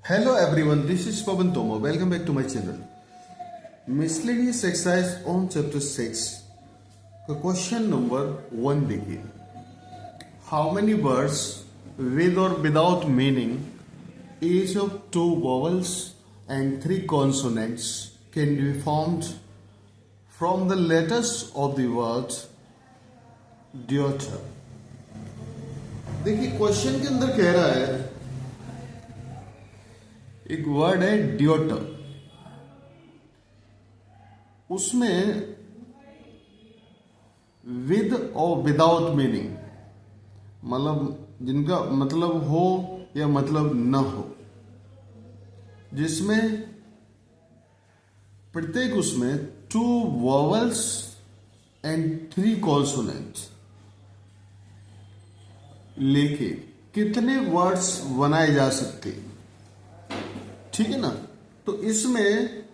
Hello everyone, this is Pavan Toma. Welcome back to my channel. Miscellaneous exercise on chapter 6. Question number 1 देखिए. How many words with or without meaning, each of 2 vowels and 3 consonants can be formed from the letters of the word deuter. देखिए question के अंदर कह रहा है एक word है ड्योटर, उसमें विद और विदाउट मीनिंग, मतलब जिनका मतलब हो या मतलब न हो, जिसमें प्रत्येक उसमें 2 वॉवल्स एंड 3 कॉन्सोनेंट्स लेके कितने वर्ड्स बनाए जा सकते, ठीक है ना। तो इसमें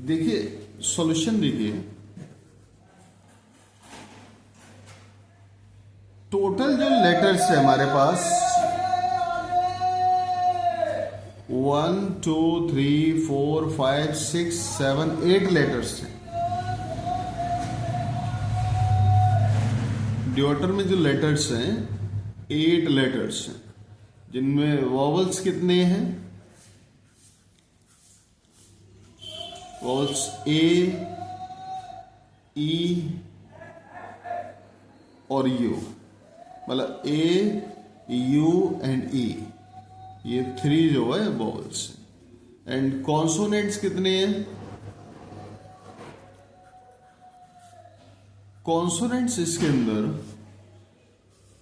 देखिए सॉल्यूशन देखिए, टोटल जो लेटर्स है हमारे पास 1 2 3 4 5 6 7 8 लेटर्स हैं। ड्योटर में जो लेटर्स हैं 8 लेटर्स हैं, जिनमें वॉवल्स कितने हैं, वॉवल्स ए, ई और यू, मतलब ए, यू एंड ई, ये 3 जो है वॉवल्स। एंड कॉन्सोनेंट्स कितने हैं, कॉन्सोनेंट्स इसके अंदर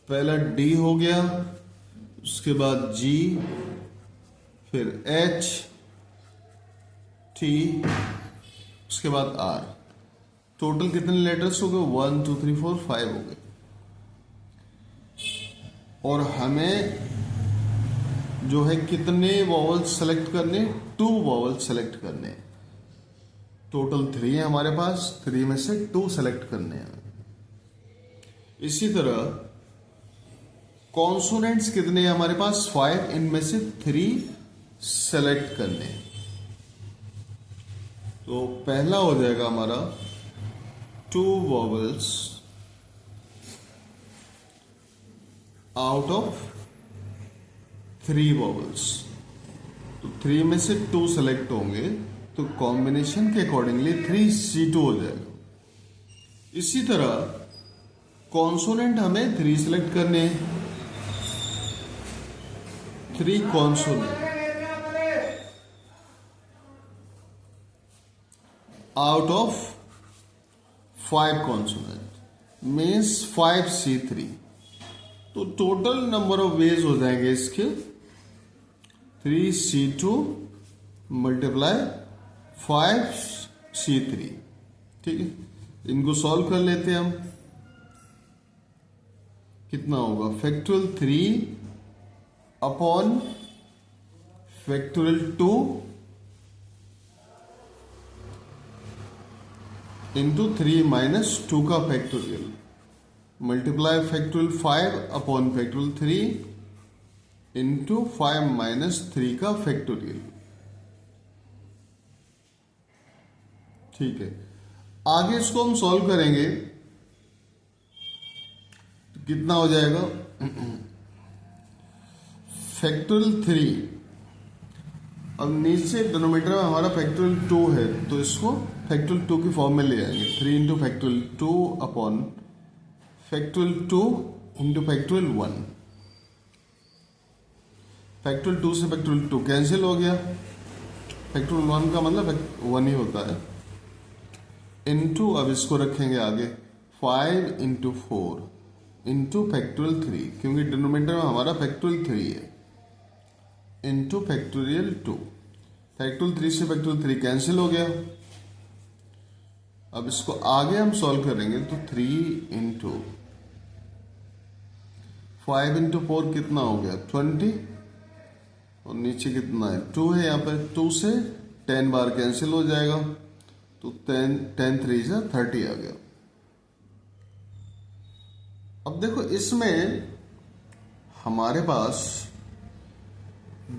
पहला डी हो गया, उसके बाद जी, फिर एच, टी, उसके बाद आर। टोटल कितने लेटर्स हो गए, 1 2 3 4 5 हो गए। और हमें जो है कितने वॉवल्स सेलेक्ट करने, 2 वॉवल्स सेलेक्ट करने। टोटल 3 है हमारे पास, 3 में से 2 सेलेक्ट करने हैं। इसी तरह कॉन्सोनेंट्स कितने हैं हमारे पास, 5, इनमें से 3 सेलेक्ट करने हैं। तो पहला हो जाएगा हमारा 2 वॉवल्स आउट ऑफ 3 वॉवल्स। तो 3 में से 2 सेलेक्ट होंगे, तो कॉम्बिनेशन के अकॉर्डिंगली 3C2 हो जाएगा। इसी तरह कॉन्सोनेंट हमें 3 सेलेक्ट करने हैं, 3 consonant out of 5 consonant means 5C3। तो टोटल नंबर ऑफ वेज हो जाएंगे इसके 3C2 मल्टीप्लाई 5C3, ठीक है। इनको सॉल्व कर लेते हैं हम। कितना होगा, factorial 3 upon factorial 2 into 3 minus 2 का factorial, multiply factorial 5 upon factorial 3 into 5 minus 3 का फैक्टोरियल, ठीक है। आगे इसको हम सॉल्व करेंगे तो कितना हो जाएगा, फैक्टोरियल 3, अब नीचे डिनोमिनेटर में हमारा फैक्टोरियल 2 है, तो इसको फैक्टोरियल 2 की फॉर्म में ले आएंगे। 3 into factorial 2 upon factorial 2 into factorial 1। Factorial 2 से फैक्टोरियल 2 कैंसिल हो गया, फैक्टोरियल 1 का मतलब 1 ही होता है, इंटू अब इसको रखेंगे आगे 5 इंटू 4 इंटू फैक्टोरियल 3, क्योंकि डिनोमिनेटर में हमारा फैक्टोरियल 3 है, इंटू फैक्टोरियल 2। फैक्टोरियल 3 से फैक्टोरियल 3 कैंसिल हो गया। अब इसको आगे हम सॉल्व करेंगे तो 3 इंटू 5 इंटू 4 कितना हो गया, 20, और नीचे कितना है, 2 है, यहाँ पर 2 से 10 बार कैंसिल हो जाएगा, तो 10 3 से 30 आ गया। अब देखो इसमें हमारे पास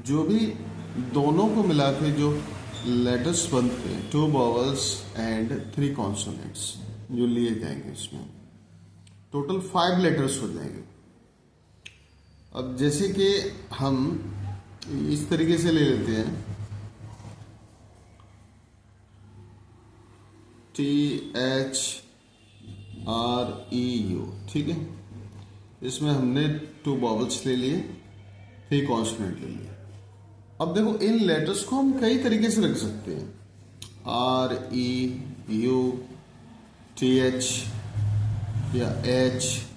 जो भी दोनों को मिला के जो लेटर्स बनते हैं, 2 वॉवल्स एंड 3 कॉन्सोनेंट्स जो लिए जाएंगे, इसमें टोटल 5 लेटर्स हो जाएंगे। अब जैसे कि हम इस तरीके से ले लेते हैं, THREU, ठीक है। इसमें हमने 2 वॉवल्स ले लिए, 3 कॉन्सोनेंट ले लिए। अब देखो इन लेटर्स को हम कई तरीके से रख सकते हैं, REU, TH या HTURE,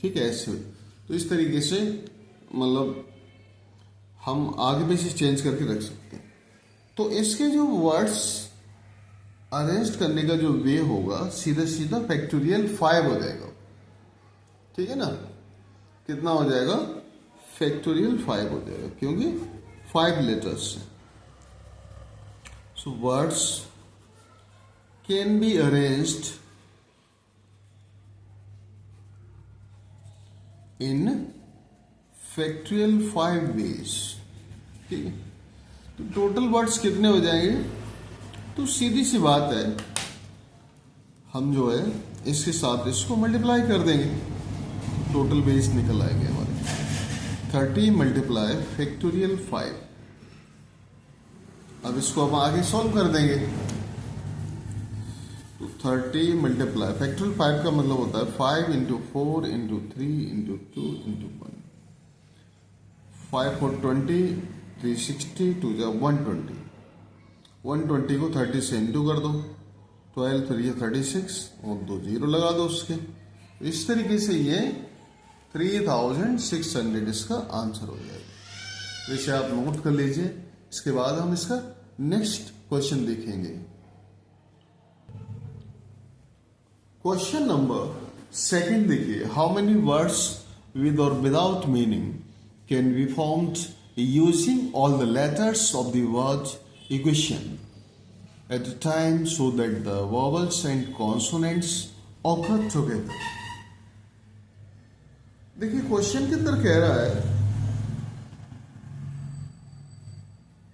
ठीक है, ऐसे। तो इस तरीके से मतलब हम आगे पीछे चेंज करके रख सकते हैं। तो इसके जो वर्ड्स अरेंज करने का जो वे होगा, सीधा सीधा फैक्टोरियल 5 हो जाएगा, ठीक है ना। कितना हो जाएगा? फैक्टोरियल 5 हो जाएगा, क्योंकि 5 लेटर्स हैं। So words can be arranged in factorial 5 ways, ठीक है। तो टोटल वर्ड्स कितने हो जाएंगे? तो सीधी सी बात है, हम जो है इसके साथ इसको मल्टीप्लाई कर देंगे, टोटल बेस निकल आएंगे हमारे 30 मल्टीप्लाई फैक्टोरियल 5। अब इसको हम आगे सॉल्व कर देंगे। तो 30 मल्टीप्लाई फैक्टोरियल 5 का मतलब होता है 5 इंटू 4 इंटू 3 इंटू 2 इंटू 1। 5 4 20, 360, 2 120। 120 को 30 से इंटू कर दो, 12 3 36 और 2 जीरो लगा दो उसके। इस तरीके से ये 3600 इसका आंसर हो जाएगा। तो इसे आप नोट कर लीजिए। इसके बाद हम इसका नेक्स्ट क्वेश्चन देखेंगे। क्वेश्चन नंबर 2 देखिए, हाउ मेनी वर्ड्स विद और without meaning can be formed using all the letters of the word equation at a time so that the vowels and consonants occur together। देखिए question के अंदर कह रहा है,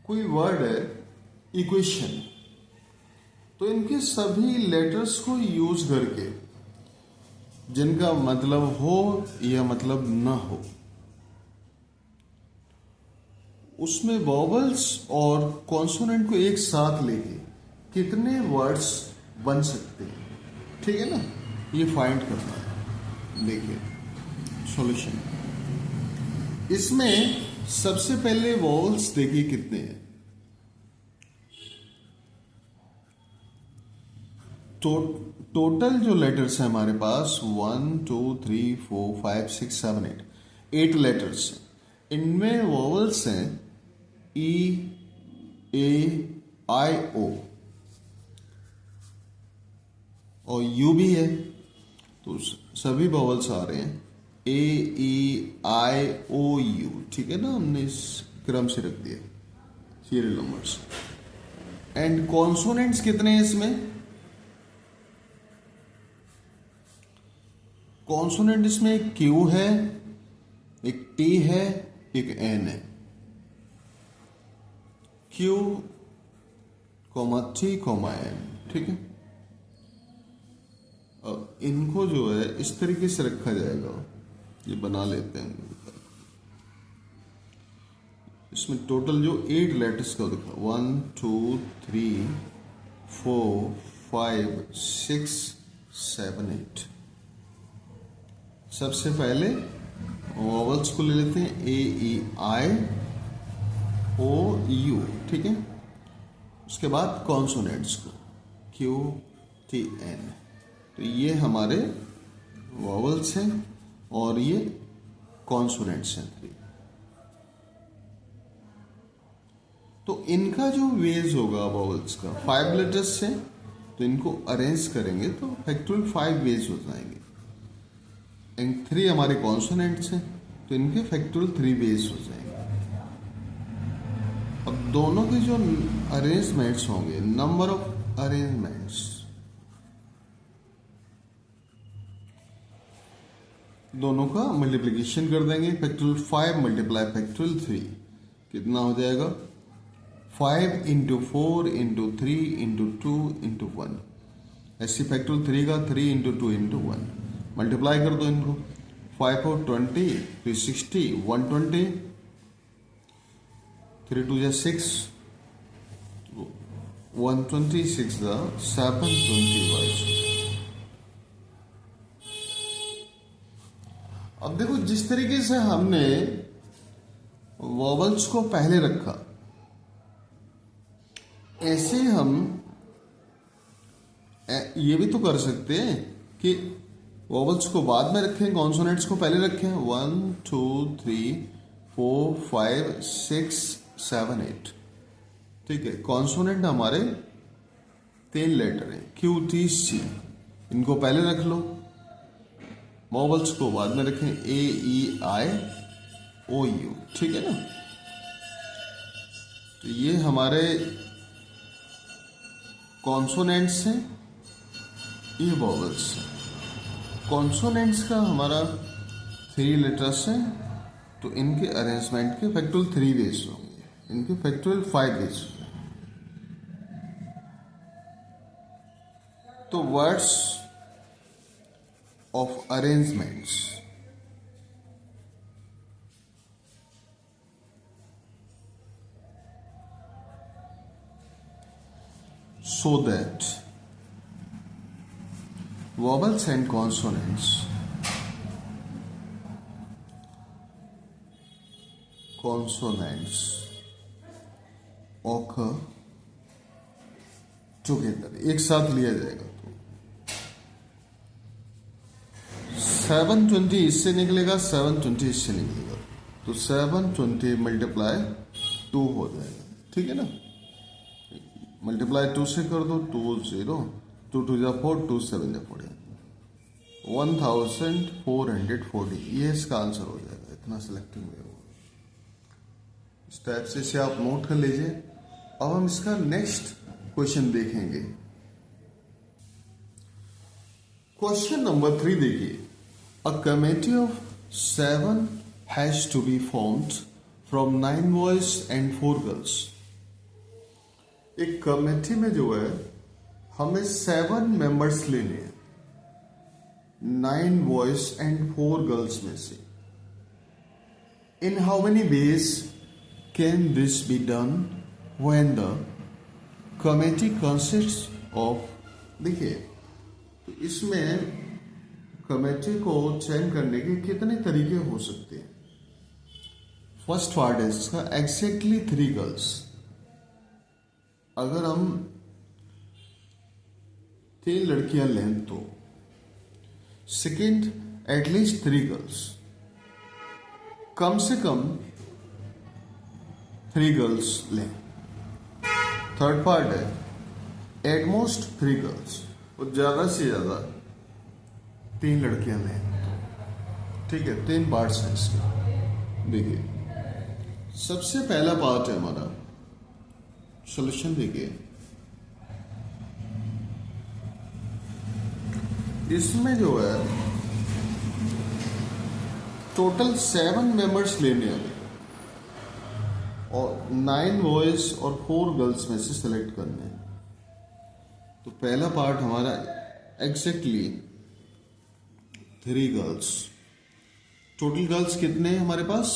कोई word है इक्वेशन, तो इनके सभी लेटर्स को यूज करके जिनका मतलब हो या मतलब ना हो, उसमें वॉवल्स और कॉन्सोनेंट को एक साथ लेके कितने वर्ड्स बन सकते हैं, ठीक है ना। ये फाइंड करना है। देखिए सॉल्यूशन, इसमें सबसे पहले वॉवल्स देखिए कितने हैं। टोटल जो लेटर्स हैं हमारे पास 1 2 3 4 5 6 7 8 लेटर्स हैं। इनमें वॉवल्स हैं E-A-I-O और U भी है, तो सभी वॉवल्स आ रहे हैं A-E-I-O-U, ठीक है ना। हमने इस क्रम से रख दिया सीरियल नंबर्स। एंड कॉन्सोनेंट्स कितने हैं इसमें? कॉन्सोनेंट इसमें एक Q है, एक T है, एक N है। Q, T, N, ठीक है। अब इनको जो है इस तरीके से रखा जाएगा, ये बना लेते हैं। इसमें टोटल जो 8 लेटर्स का दिखा, 1 2 3 4 5 6 7 8। सबसे पहले वॉवल्स को ले लेते हैं A-E-I-O-U, ठीक है। उसके बाद कॉन्सोनेंट्स को Q-T-N। तो ये हमारे वॉवल्स हैं और ये कॉन्सोनेंट्स हैं 3। तो इनका जो वेज होगा वॉवल्स का 5 लेटर्स से, तो इनको अरेंज करेंगे तो फैक्टोरियल 5 वेज हो जाएंगे। एंड 3 हमारे कॉन्सोनेंट्स हैं, तो इनके फैक्टोरियल 3 वेज हो जाएंगे। अब दोनों के जो अरेंजमेंट्स होंगे, नंबर ऑफ अरेंजमेंट्स, दोनों का मल्टीप्लीकेशन कर देंगे। फैक्टोरियल 5 मल्टीप्लाई फैक्टोरियल 3 कितना हो जाएगा? 5 इंटू 4 इंटू 3 इंटू 2 इंटू 1। ऐसी फैक्टोरियल 3 का 3 इंटू 2 इंटू 1 मल्टीप्लाई कर दो इनको। 5 और 20 360 120 3 2 6 126 the 720 अब देखो जिस तरीके से हमने वॉवल्स को पहले रखा, ऐसे हम ये भी तो कर सकते हैं कि वॉवल्स को बाद में रखें, कॉन्सोनेंट्स को पहले रखें। 1 2 3 4 5 6 7 8। ठीक है, कॉन्सोनेंट हमारे 3 लेटर हैं, Q T C, इनको पहले रख लो, वॉवल्स को बाद में रखें, A E I O U। ठीक है ना? तो ये हमारे कॉन्सोनेंट्स हैं, ये वॉवल्स हैं। कॉन्सोनेंट्स का हमारा 3 लेटर्स हैं, तो इनके अरेंजमेंट के फैक्टोरियल 3 वेज होंगे, इनके फैक्टोरियल 5 वेज होंगे। तो words of arrangements, so that vowels and consonants occur together, एक साथ लिया जाएगा। तो 720 इससे निकलेगा, 720 इससे निकलेगा, तो 720 मल्टीप्लाई 2 हो जाएगा। ठीक है ना? मल्टीप्लाई 2 से कर दो, 2 0 2 2 जा 4 2 7 जा 40 1440। ये इसका आंसर हो जाएगा। इतना सिलेक्टिंग में होगा। इस टाइप से इसे आप नोट कर लीजिए। अब हम इसका नेक्स्ट क्वेश्चन देखेंगे। क्वेश्चन नंबर 3 देखिए। A committee of 7 has to be formed from 9 boys and 4 girls. एक कमेटी में जो है हमें 7 मेंबर्स लेने हैं, 9 बॉयज एंड 4 गर्ल्स में से। In how many ways can this be done when the committee consist of. देखिए, तो इसमें कमेटी को चयन करने के कितने तरीके हो सकते हैं। फर्स्ट पार्ट है इसका एग्जैक्टली 3 गर्ल्स। अगर हम 3 लड़कियां लें तो सेकेंड एटलीस्ट 3 गर्ल्स, कम से कम 3 गर्ल्स लें। थर्ड पार्ट है एटमोस्ट 3 गर्ल्स, और ज्यादा से ज्यादा 3 लड़कियां लें। ठीक है, 3 पार्ट्स हैं इसके। देखिए, सबसे पहला पार्ट है हमारा सॉल्यूशन। देखिए, इसमें जो है टोटल 7 मेंबर्स लेने हैं और 9 बॉयज और 4 गर्ल्स में से सिलेक्ट करने हैं। तो पहला पार्ट हमारा एग्जैक्टली 3 गर्ल्स। टोटल गर्ल्स कितने हैं हमारे पास?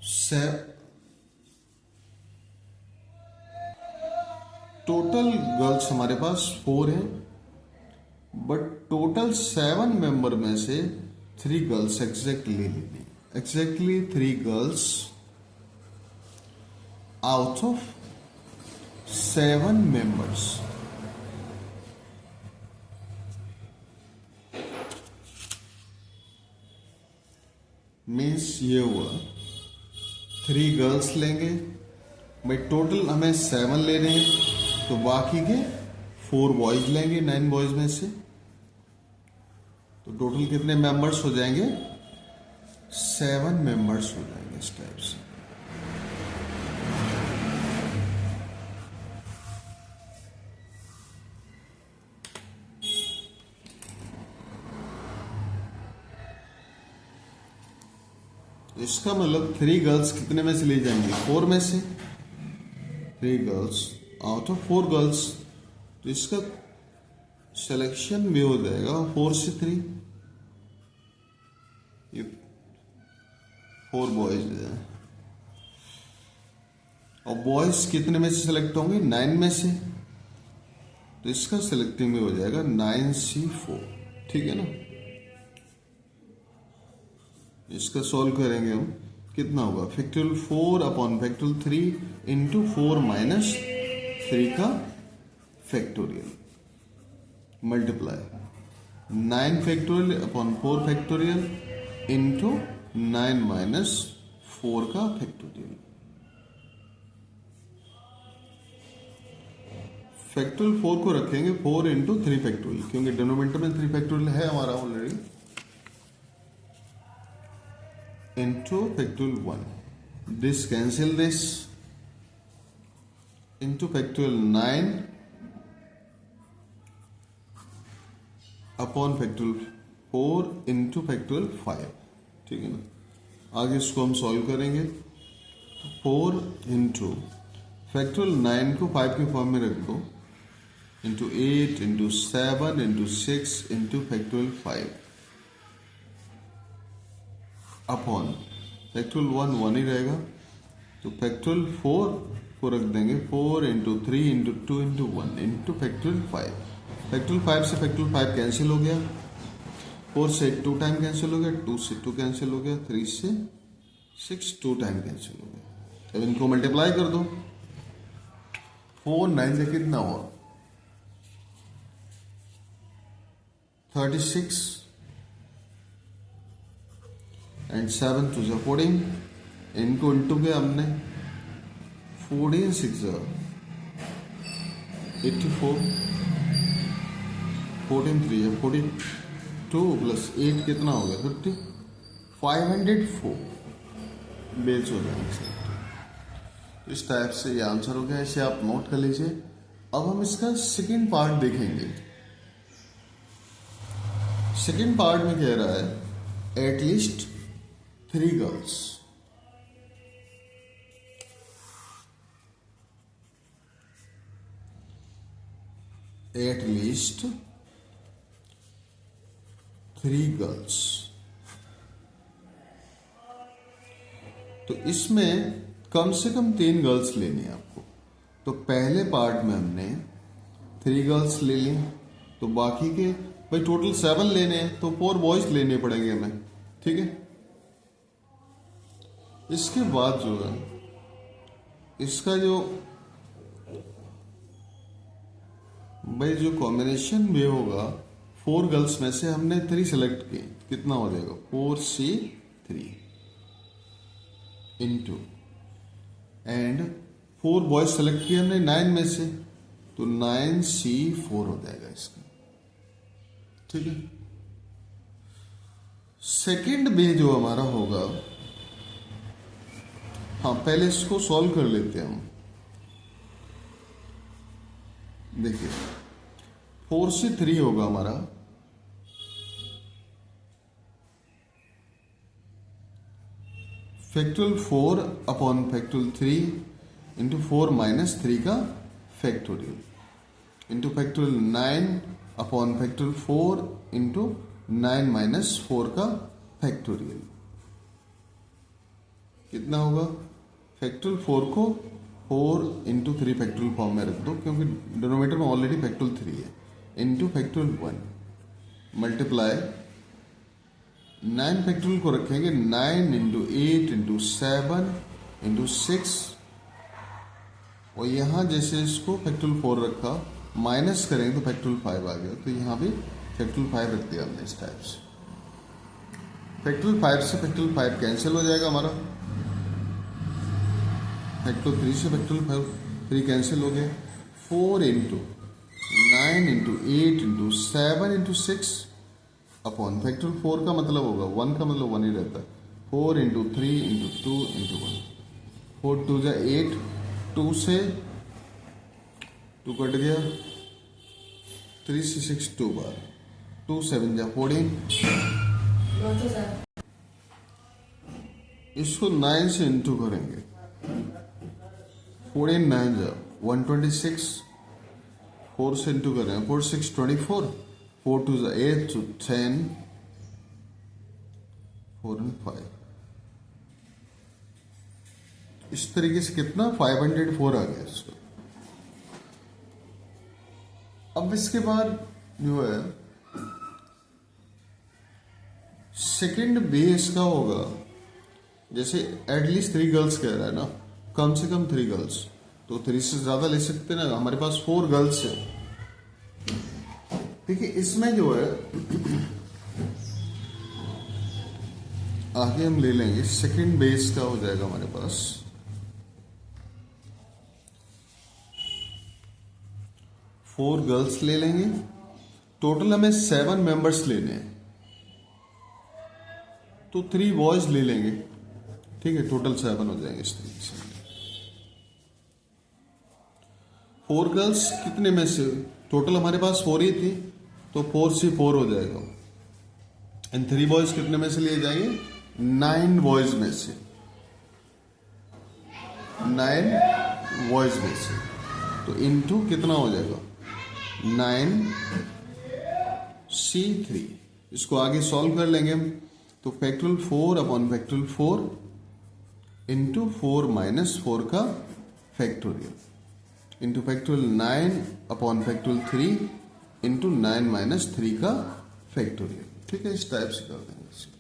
7। टोटल गर्ल्स हमारे पास 4 हैं, बट टोटल 7 मेंबर में से 3 गर्ल्स एग्जैक्टली लेनी। Exactly 3 girls out of 7 members. Means ये हुआ 3 गर्ल्स लेंगे, भाई टोटल हमें 7 ले रहे हैं, तो बाकी के 4 बॉयज लेंगे 9 बॉयज में से। तो टोटल कितने मेंबर्स हो जाएंगे? 7 मेंबर्स हो जाएंगे इस टाइप से। इसका मतलब 3 गर्ल्स कितने में से ले जाएंगे? 4 में से। 3 गर्ल्स आउट ऑफ 4 गर्ल्स, तो इसका सिलेक्शन भी हो जाएगा 4 से 3। ये 4 बॉयज है और बॉयज कितने में से सिलेक्ट होंगे? 9 में से, तो इसका सिलेक्टिंग में हो जाएगा 9C4। ठीक है ना? इसका सॉल्व करेंगे हम, कितना होगा? Factorial 4 upon factorial 3 into 4 minus 3 का factorial multiply 9 factorial upon 4 factorial into 9 minus 4 का फैक्टोरियल। फैक्टोरियल 4 को रखेंगे 4 इंटू 3 फैक्टोरियल, क्योंकि डिनोमिनेटर में 3 फैक्टोरियल है हमारा already, into factorial 1. This cancel this into factorial 9 upon factorial 4 into factorial 5. ठीक है ना? आगे इसको हम सॉल्व करेंगे। 4 इंटू फैक्टोरियल 9 को 5 के फॉर्म में रख दो, into 8 into 7 into 6 into factorial 5 upon factorial 1 ही रहेगा, तो फैक्टोरियल 4 को रख देंगे 4 into 3 into 2 into 1 into factorial 5। Factorial 5 से फैक्टोरियल 5 कैंसिल हो गया, 4 से 2 टाइम कैंसिल हो गया, 2 से 2 कैंसिल हो गया, 3 से 6 2 टाइम कैंसिल हो गया। अब इनको मल्टीप्लाई कर दो, 4 9 से कितना हुआ? 36 एंड 7 to 14। इनको इंटू किया हमने, 14 6 84, 14 3 है 42 प्लस 8 कितना हो गया? 50, 504 बेच हो जाएंगे। इस टाइप से ये आंसर हो गया, इसे आप नोट कर लीजिए। अब हम इसका सेकंड पार्ट देखेंगे। सेकंड पार्ट में कह रहा है एटलीस्ट 3 गर्ल्स। At least 3 girls. तो इसमें कम से कम 3 गर्ल्स लेनी है आपको। तो पहले पार्ट में हमने 3 गर्ल्स ले ली, तो बाकी के भाई टोटल 7 लेने हैं, तो 4 बॉयज लेने पड़ेंगे हमें। ठीक है? इसके बाद जो है इसका जो भाई जो कॉम्बिनेशन में होगा 4 गर्ल्स में से हमने 3 सेलेक्ट किए, कितना हो जाएगा? 4C3 into and 4 boys select किए हमने 9 में से, तो 9C4 हो जाएगा इसका। ठीक है? सेकंड में जो हमारा होगा, हाँ पहले इसको सॉल्व कर लेते हैं हम। देखिए 4 से 3 होगा हमारा, factorial 4 upon factorial 3 into 4 minus 3 का factorial into factorial 9 upon factorial 4 into 9 minus 4 का फैक्टोरियल। कितना होगा? फैक्टोरियल 4 को 4 इंटू 3 फैक्टोरियल फॉर्म में रख दो, क्योंकि डिनोमिनेटर में ऑलरेडी फैक्टोरियल 3 है, इंटू फैक्टोरियल 1 मल्टीप्लाई 9 फैक्टोरियल को रखेंगे 9 इंटू 8 इंटू 7 इंटू 6, और यहाँ जैसे इसको फैक्टोरियल 4 रखा, माइनस करेंगे तो फैक्टोरियल 5 आ गया, तो यहाँ भी फैक्टोरियल 5 रख दिया हमने इस टाइप से। फैक्टोरियल 5 से फैक्टोरियल 5 कैंसिल हो जाएगा हमारा, फैक्टोरियल 3 से फैक्टोरियल 3 कैंसिल हो गया, 4 into 9 into 8 into 7 into 6 upon factorial 4 का मतलब होगा 1 का मतलब 1 ही रहता है, 4 इंटू 3 इंटू 2 इंटू 1, 4 2 जा 8, 2 से 2 कट गया, 3 से 6 2 बार, 2 7 जा 14, इसको 9 से इंटू करेंगे। 4 इन 9 जा 126, 4 से इंटू करें 4 6 24, 4 2 जा 8 to 10, 4 and 5। इस तरीके से कितना 504 आ गया इसको। अब इसके बाद जो है सेकंड बेस का होगा, जैसे एटलीस्ट 3 गर्ल्स कह रहा है ना, कम से कम 3 गर्ल्स, तो 3 से ज्यादा ले सकते ना, हमारे पास 4 गर्ल्स है। ठीक है, इसमें जो है आगे हम ले लेंगे सेकंड बेस का हो जाएगा हमारे पास 4 गर्ल्स ले लेंगे। टोटल हमें 7 मेंबर्स लेने हैं, तो 3 बॉयज ले लेंगे। ठीक है, टोटल 7 हो जाएंगे इस तरीके से। 4 गर्ल्स कितने में से, टोटल हमारे पास 4 ही थी, तो 4 से 4 हो जाएगा। एंड 3 बॉयज कितने में से लिए जाएंगे, 9 बॉयज में से, 9 बॉयज में से, तो इनटू कितना हो जाएगा 9C3। इसको आगे सॉल्व कर लेंगे हम, तो factorial 4 upon factorial 4 into 4 minus 4 का factorial into factorial 9 upon factorial 3 into 9 minus 3 का फैक्टोरियल। ठीक है, इस टाइप से कर देंगे इसको।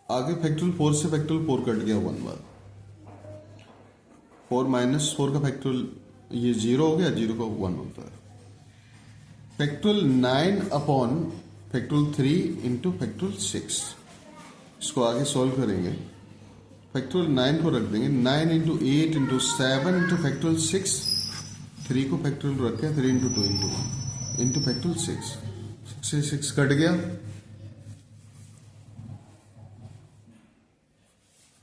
आगे फैक्टोरियल 4 से फैक्टोरियल 4 कट गया 1 बार, 4 माइनस 4 का फैक्टोरियल ये 0 हो गया, 0 का 1 होता है। Factorial 9 upon factorial 3 into factorial 6, इसको आगे सॉल्व करेंगे। फैक्टोरियल 9 को रख देंगे, 9 इंटू 8 इंटू 7 इंटू फैक्टोरियल 6, 3 को फैक्टोरियल रख के 3 इंटू 2 इंटू 1 इंटू फैक्टोरियल 6 से 6 कट गया,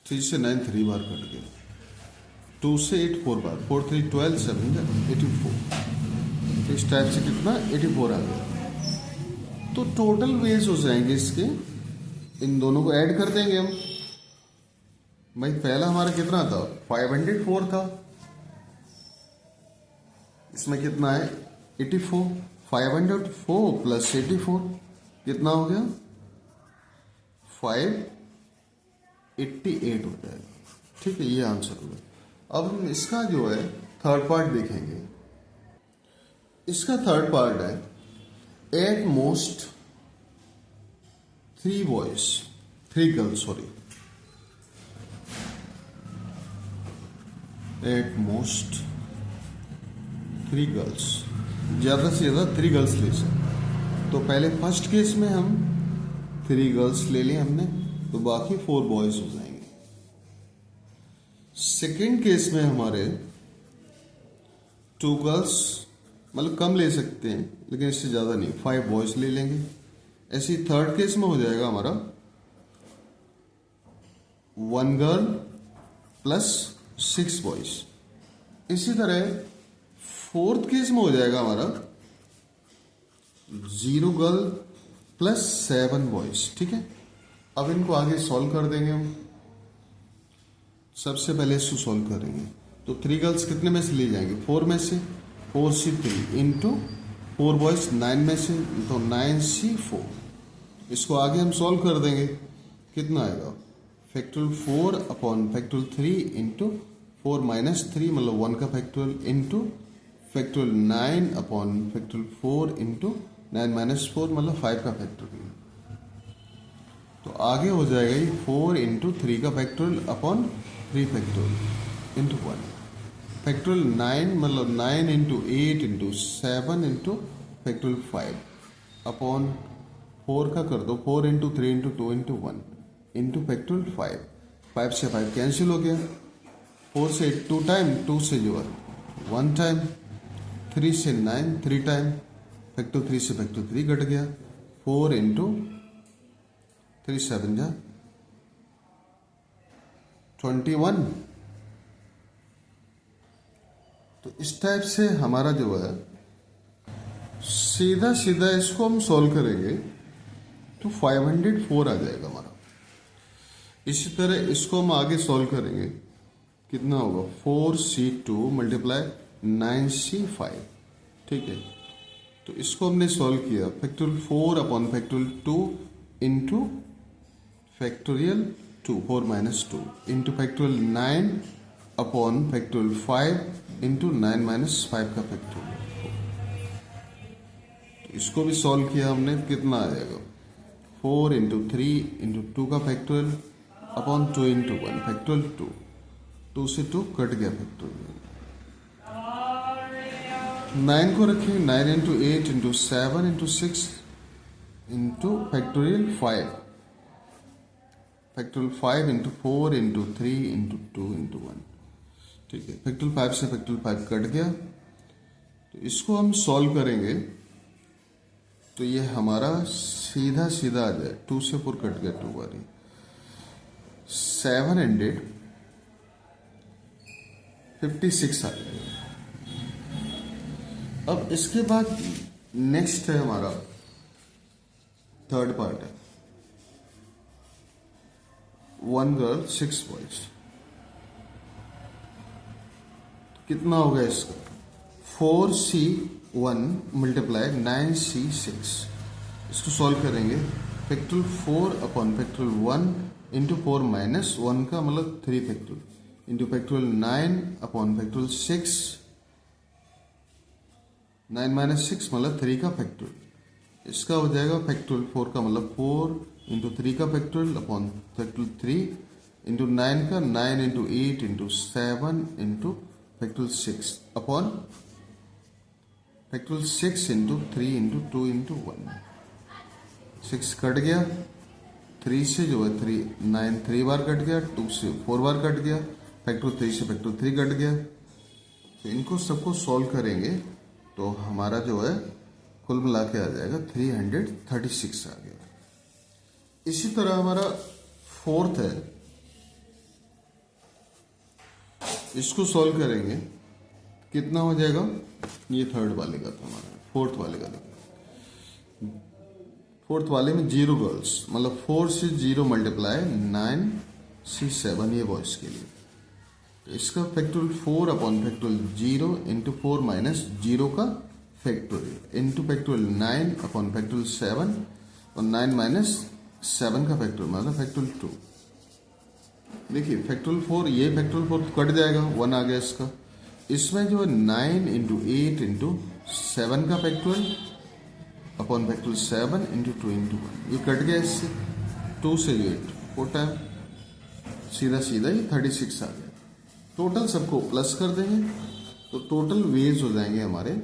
3 से 9 3 बार कट गया, 2 से 8 4 बार, 4 3 12 7 84। इस टाइप से कितना 84 आ गया। तो टोटल वेज हो जाएंगे इसके, इन दोनों को ऐड कर देंगे हम। भाई पहला हमारा कितना था 504 था, इसमें कितना है 84, 504 प्लस 84 कितना हो गया 588 हो जाएगा। ठीक है, ये आंसर होगा। अब हम इसका जो है थर्ड पार्ट देखेंगे। इसका थर्ड पार्ट है at most 3 boys 3 girls, sorry, at most 3 girls, ज्यादा से ज्यादा 3 गर्ल्स ले सकते। तो पहले फर्स्ट केस में हम 3 गर्ल्स ले लिए हमने, तो बाकी 4 बॉयज हो जाएंगे। सेकेंड केस में हमारे 2 गर्ल्स, मतलब कम ले सकते हैं लेकिन इससे ज्यादा नहीं, 5 बॉयज ले लेंगे। ऐसे ही थर्ड केस में हो जाएगा हमारा 1 गर्ल प्लस 6 बॉयज। इसी तरह फोर्थ केस में हो जाएगा हमारा 0 गर्ल प्लस 7 बॉयज। ठीक है, अब इनको आगे सॉल्व कर देंगे हम। सबसे पहले इसको सॉल्व करेंगे, तो 3 गर्ल्स कितने में से ले जाएंगे 4 में से, 4C3 इंटू 4 बॉयज 9 में से, तो 9C4। इसको आगे हम सॉल्व कर देंगे, कितना आएगा factorial 4 upon factorial 3 into 4 minus 3 मतलब 1 का factorial into factorial 9 upon factorial 4 into 9 minus 4 मतलब 5 का फैक्टोरियल। तो आगे हो जाएगा ये 4 इंटू 3 का factorial upon 3 factorial into 1 factorial 9 मतलब 9 into 8 into 7 into factorial 5 upon 4 का कर दो 4 into 3 into 2 into 1 into factorial 5। 5 से 5 कैंसिल हो गया, 4 से 8 2 टाइम, 2 से जो है 1 टाइम, 3 से 9 3 टाइम, फैक्टर 3 से फैक्टर 3 घट गया, 4 इंटू 3 7 जा 21। तो इस टाइप से हमारा जो है सीधा सीधा इसको हम सॉल्व करेंगे तो 504 आ जाएगा हमारा। इसी तरह इसको हम आगे सॉल्व करेंगे, कितना होगा 4C2 मल्टीप्लाई 9C5, ठीक है। तो इसको हमने सॉल्व किया, factorial 4 upon factorial 2 into factorial 2 4 minus 2 into factorial 9 upon factorial 5 into 9 minus 5 का फैक्टोरियल। तो इसको भी सॉल्व किया हमने, कितना आ जाएगा 4 इंटू 3 इंटू 2 का फैक्टोरियल अपॉन 2 इंटू 1 फैक्टोरियल 2, 2 से 2 कट गया फैक्टोरियल। 9 को रखें, 9 into 8 into 7 into 6 into factorial 5, factorial 5 into 4 into 3 into 2 into 1, ठीक है। फैक्टोरियल 5 से फैक्टोरियल 5 कट गया। तो इसको हम सॉल्व करेंगे तो ये हमारा सीधा सीधा आ जाए, 2 से 4 कट गया 2 बारी, 756 आ जाएगा। अब इसके बाद नेक्स्ट है हमारा थर्ड पार्ट है, 1 गर्ल 6 बॉयज। कितना हो गया इसका 4C1 मल्टीप्लाई 9C6। इसको सॉल्व करेंगे, factorial 4 upon factorial 1 into 4 minus 1 का मतलब 3 factorial into factorial 9 upon factorial 6, 9 minus 6 मतलब 3 का फैक्टोरियल। इसका हो जाएगा फैक्टोरियल 4 का मतलब 4 इंटू 3 का फैक्टोरियल अपॉन फैक्टोरियल 3 इंटू 9 का 9 into 8 into 7 into factorial 6 upon factorial 6 into 3 into 2 into 1। 6 cut गया, 3 से जो है 3 9 3 बार कट गया, 2 से 4 बार कट गया, फैक्टोरियल 3 से फैक्टोरियल 3 कट गया। तो इनको सबको सॉल्व करेंगे तो हमारा जो है कुल मिला के आ जाएगा 336 आ गया। इसी तरह हमारा फोर्थ है, इसको सॉल्व करेंगे, कितना हो जाएगा, ये थर्ड वाले का था हमारा, फोर्थ वाले का देखो। फोर्थ वाले में 0 गर्ल्स मतलब 4 से 0 मल्टीप्लाई 9C7, ये बॉयज के लिए। तो इसका factorial 4 upon factorial 0 into 4 minus 0 का factorial into factorial 9 upon factorial 7 और 9 माइनस 7 का फैक्टोरियल मतलब फैक्टोरियल 2। देखिए फैक्टोरियल 4, ये फैक्टोरियल 4 कट जाएगा, 1 आ गया इसका। इसमें जो है 9 इंटू 8 इंटू 7 का factorial upon factorial 7 into 2 into 1, ये कट गया इससे, 2 से 8 4 टाइम, सीधा सीधा ही 36 आ गया। टोटल सबको प्लस कर देंगे तो टोटल वेज हो जाएंगे हमारे।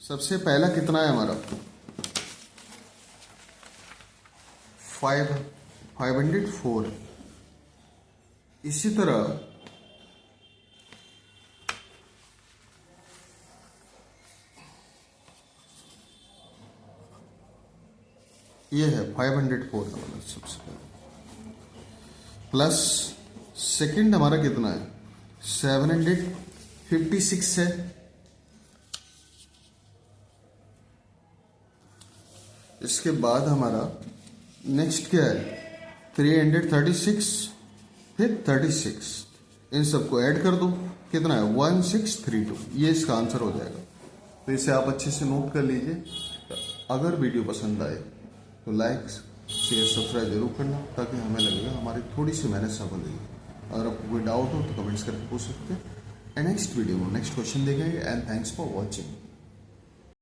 सबसे पहला कितना है हमारा 504। इसी तरह ये है 504 का मतलब सबसे पहले, प्लस सेकंड हमारा कितना है 756 है। इसके बाद हमारा नेक्स्ट क्या है 336, फिर 36, इन सबको ऐड कर दो, कितना है 1632, ये इसका आंसर हो जाएगा। तो इसे आप अच्छे से नोट कर लीजिए। अगर वीडियो पसंद आए तो लाइक शेयर सब्सक्राइब जरूर करना, ताकि हमें लगेगा हमारी थोड़ी सी मेहनत सफल हुई। अगर आपको कोई डाउट हो तो कमेंट्स करके पूछ सकते हैं। नेक्स्ट वीडियो में नेक्स्ट क्वेश्चन देखेंगे। And thanks for watching.